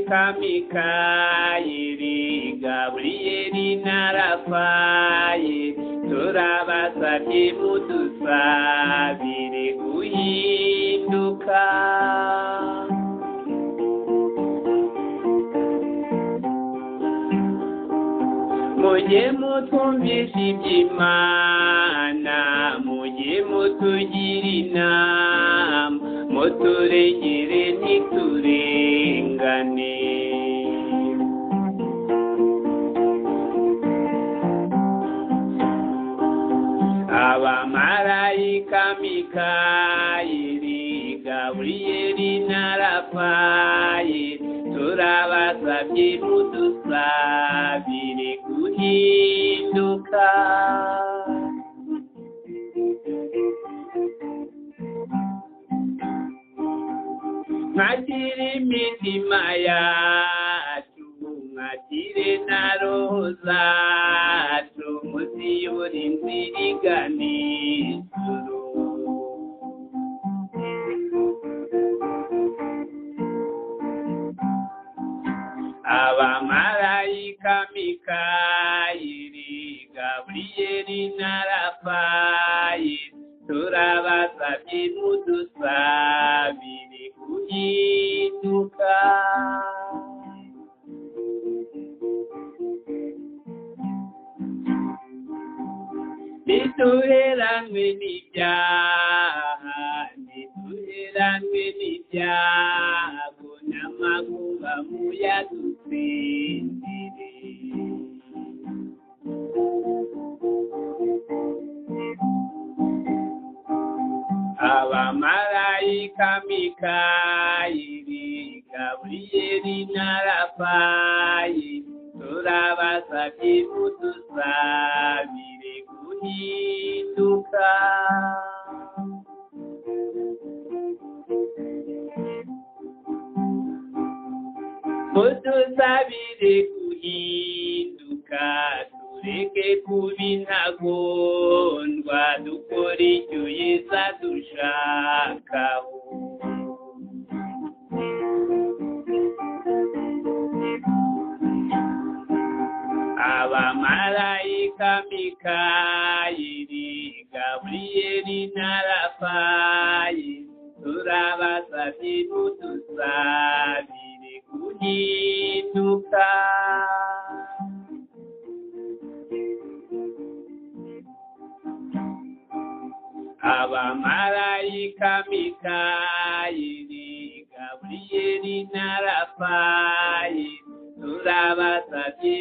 Marayika Mikayeli Gaburiyeli na Rafayeli turabasabye mudusabire guhinduka mujye mutwumvisha iby'Imana mujye mutugira inama muturegere ntiturengane abamarayika Mikayeli Gaburiyeli na Rafayeli turabasabye mudusabire guhinduka mwakire imitima yacu mwakire na roho zacu muziyobore inzira igana ijuru abamarayika Mikayeli Gaburiyeli na Rafayeli turabasabye mudusabire guhinduka ntituheranwe n'ibyago n'amakuba muyadutsindire abamarayika Mikayeli Gaburiyeli na Rafayeli turabasabye mudusabire guhinduka mudusabire guhinduka tureke kuba intagondwa dukora icyo Yesu adushakaho abamarayika Mikayeli Gaburiyeli na Rafayeli turabasabye mudusabire guhinduka abamarayika Mikayeli Gaburiyeli na Rafayeli turabasabye